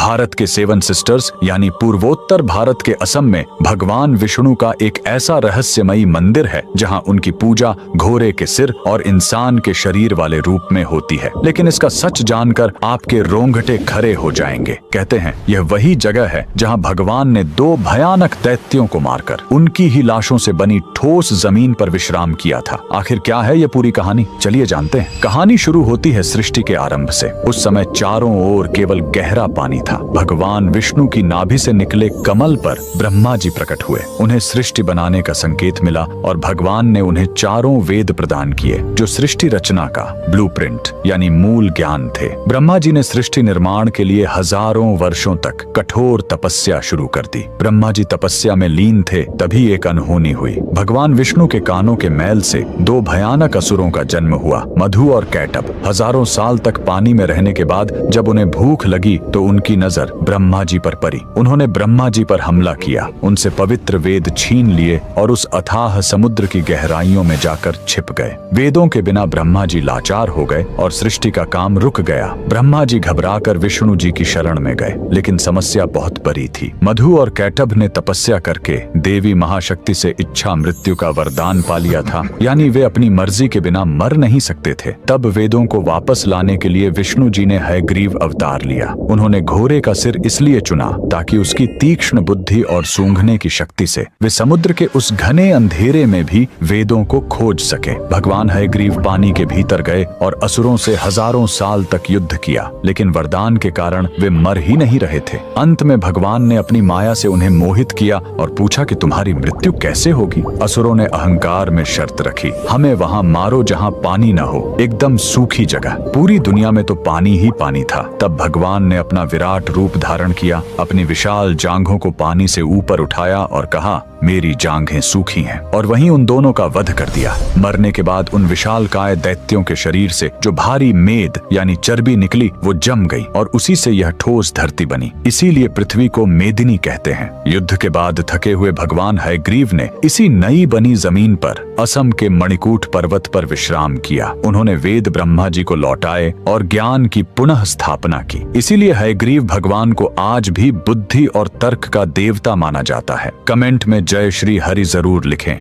भारत के seven sisters यानी पूर्वोत्तर भारत के असम में भगवान विष्णु का एक ऐसा रहस्यमयी मंदिर है जहां उनकी पूजा घोड़े के सिर और इंसान के शरीर वाले रूप में होती है। लेकिन इसका सच जानकर आपके रोंगटे खड़े हो जाएंगे। कहते हैं यह वही जगह है जहां भगवान ने 2 भयानक दैत्यों को मारकर उनकी ही लाशों से बनी ठोस जमीन पर विश्राम किया था। आखिर क्या है ये पूरी कहानी, चलिए जानते हैं। कहानी शुरू होती है सृष्टि के आरंभ से। उस समय चारों ओर केवल गहरा पानी था। भगवान विष्णु की नाभि से निकले कमल पर ब्रह्मा जी प्रकट हुए। उन्हें सृष्टि बनाने का संकेत मिला और भगवान ने उन्हें चारों वेद प्रदान किए जो सृष्टि रचना का ब्लूप्रिंट यानी मूल ज्ञान थे। ब्रह्मा जी ने सृष्टि निर्माण के लिए हजारों वर्षों तक कठोर तपस्या शुरू कर दी। ब्रह्मा जी तपस्या में लीन थे, तभी एक अनहोनी हुई। भगवान विष्णु के कानों के मैल से 2 भयानक असुरों का जन्म हुआ, मधु और कैटभ। हजारों साल तक पानी में रहने के बाद जब उन्हें भूख लगी तो उनकी नजर ब्रह्मा जी पर पड़ी। उन्होंने ब्रह्मा जी पर हमला किया, उनसे पवित्र वेद छीन लिए और उस अथाह समुद्र की गहराइयों में जाकर छिप गए। वेदों के बिना ब्रह्मा जी लाचार हो गए और सृष्टि का काम रुक गया। ब्रह्मा जी घबराकर विष्णु जी की शरण में गए, लेकिन समस्या बहुत बड़ी थी। मधु और कैटभ ने तपस्या करके देवी महाशक्ति से इच्छा मृत्यु का वरदान पा लिया था, यानी वे अपनी मर्जी के बिना मर नहीं सकते थे। तब वेदों को वापस लाने के लिए विष्णु जी ने हयग्रीव अवतार लिया। उन्होंने घोड़े का सिर इसलिए चुना ताकि उसकी तीक्ष्ण बुद्धि और सूंघने की शक्ति से वे समुद्र के उस घने अंधेरे में भी वेदों को खोज सके। भगवान हयग्रीव पानी के भीतर गए और असुरों से हजारों साल तक युद्ध किया, लेकिन वरदान के कारण वे मर ही नहीं रहे थे। अंत में भगवान ने अपनी माया से उन्हें मोहित किया और पूछा कि तुम्हारी मृत्यु कैसे होगी। असुरों ने अहंकार में शर्त रखी, हमें वहां मारो जहां पानी न हो, एकदम सूखी जगह। पूरी दुनिया में तो पानी ही पानी था। तब भगवान ने अपना विराट रूप धारण किया, अपनी विशाल जांघों को पानी से ऊपर उठाया और कहा, मेरी जांघें सूखी हैं, और वहीं उन दोनों का वध कर दिया। मरने के बाद उन विशालकाय दैत्यों के शरीर से जो भारी मेद यानी चर्बी निकली वो जम गई और उसी से यह ठोस धरती बनी। इसीलिए पृथ्वी को मेदिनी कहते हैं। युद्ध के बाद थके हुए भगवान हयग्रीव ने इसी नई बनी जमीन पर असम के मणिकूट पर्वत पर विश्राम किया। उन्होंने वेद ब्रह्मा जी को लौटाए और ज्ञान की पुनः स्थापना की। इसीलिए हयग्रीव भगवान को आज भी बुद्धि और तर्क का देवता माना जाता है। कमेंट में जय श्री हरि जरूर लिखें।